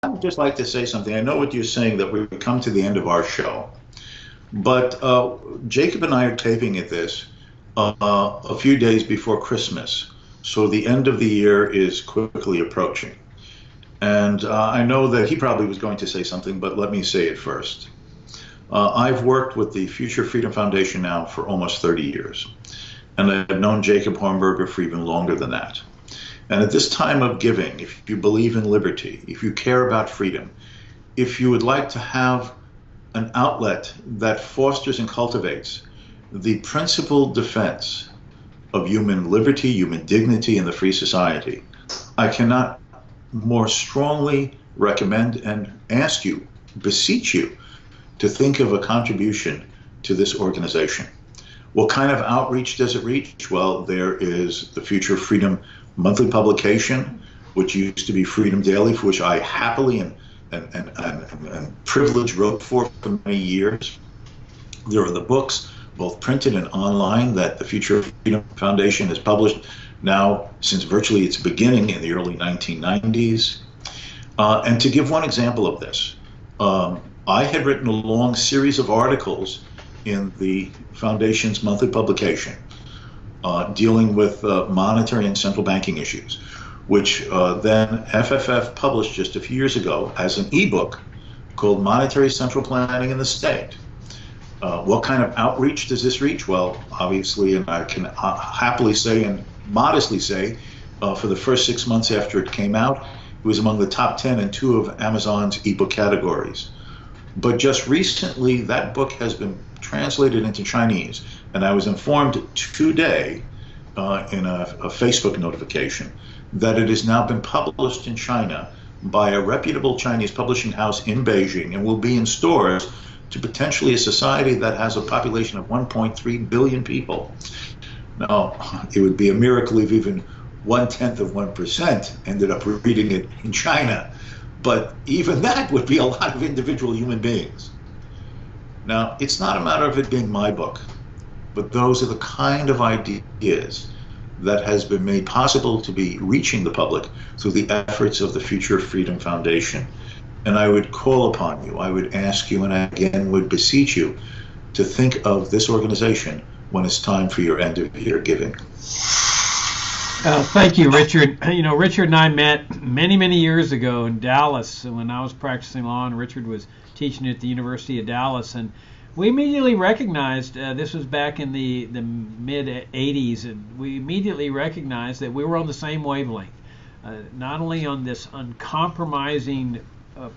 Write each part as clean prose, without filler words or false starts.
I would just like to say something. I know what you're saying, that we've come to the end of our show, but Jacob and I are taping at this a few days before Christmas, so the end of the year is quickly approaching. And I know that he probably was going to say something, but let me say it first. I've worked with the Future Freedom Foundation now for almost 30 years, and I've known Jacob Hornberger for even longer than that. And at this time of giving, if you believe in liberty, if you care about freedom, if you would like to have an outlet that fosters and cultivates the principled defense of human liberty, human dignity, and the free society, I cannot more strongly recommend and ask you, beseech you, to think of a contribution to this organization. What kind of outreach does it reach? Well, there is the Future Freedom monthly publication, which used to be Freedom Daily, for which I happily and privileged wrote for many years. There are the books, both printed and online, that the Future Freedom Foundation has published now since virtually its beginning in the early 1990s. And to give one example of this, I had written a long series of articles in the Foundation's monthly publication dealing with monetary and central banking issues, which then FFF published just a few years ago as an ebook called Monetary Central Planning in the State. What kind of outreach does this reach? Well, obviously, and I can happily say and modestly say, for the first 6 months after it came out, it was among the top 10 in 2 of Amazon's ebook categories. But just recently, that book has been translated into Chinese, and I was informed today in a Facebook notification that it has now been published in China by a reputable Chinese publishing house in Beijing and will be in stores to potentially a society that has a population of 1.3 billion people. Now, it would be a miracle if even 0.1% ended up reading it in China, but even that would be a lot of individual human beings. Now, it's not a matter of it being my book, but those are the kind of ideas that has been made possible to be reaching the public through the efforts of the Future Freedom Foundation. And I would call upon you, I would ask you, and I again would beseech you to think of this organization when it's time for your end of year giving. Thank you, Richard. You know, Richard and I met many, many years ago in Dallas when I was practicing law, and Richard was teaching at the University of Dallas. And we immediately recognized, this was back in the mid-'80s, and we immediately recognized that we were on the same wavelength, not only on this uncompromising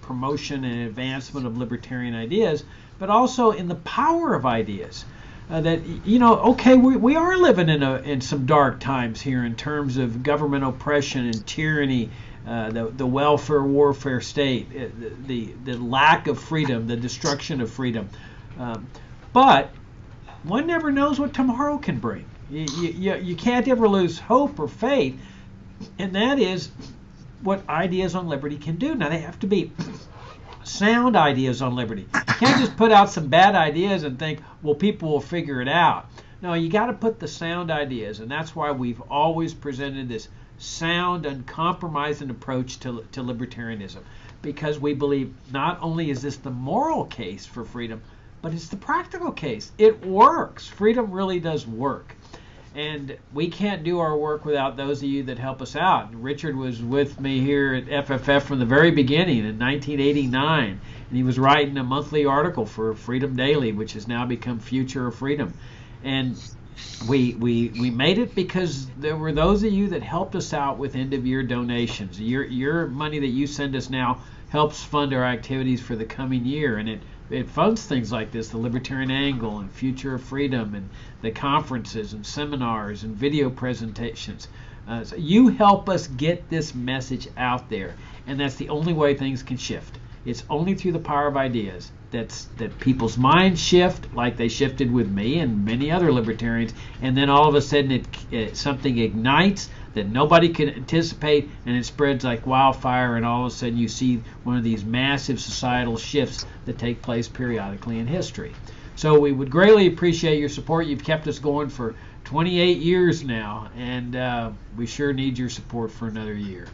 promotion and advancement of libertarian ideas, but also in the power of ideas. That, you know, okay, we are living in some dark times here in terms of government oppression and tyranny, the welfare warfare state, the lack of freedom, the destruction of freedom. But one never knows what tomorrow can bring. You can't ever lose hope or faith, and that is what ideas on liberty can do. Now, they have to be sound ideas on liberty. You can't just put out some bad ideas and think, well, people will figure it out. No, you got to put the sound ideas, and that's why we've always presented this sound, uncompromising approach to libertarianism, because we believe not only is this the moral case for freedom, but it's the practical case. It works. Freedom really does work. And we can't do our work without those of you that help us out. Richard was with me here at FFF from the very beginning in 1989, and he was writing a monthly article for Freedom Daily, which has now become Future of Freedom. And we made it because there were those of you that helped us out with end-of-year donations. Your money that you send us now helps fund our activities for the coming year, and it funds things like this, the Libertarian Angle and Future of Freedom and the conferences and seminars and video presentations. So you help us get this message out there, and that's the only way things can shift. It's only through the power of ideas that people's minds shift, like they shifted with me and many other libertarians, and then all of a sudden something ignites that nobody can anticipate, and it spreads like wildfire, and all of a sudden you see one of these massive societal shifts that take place periodically in history. So we would greatly appreciate your support. You've kept us going for 28 years now, and we sure need your support for another year.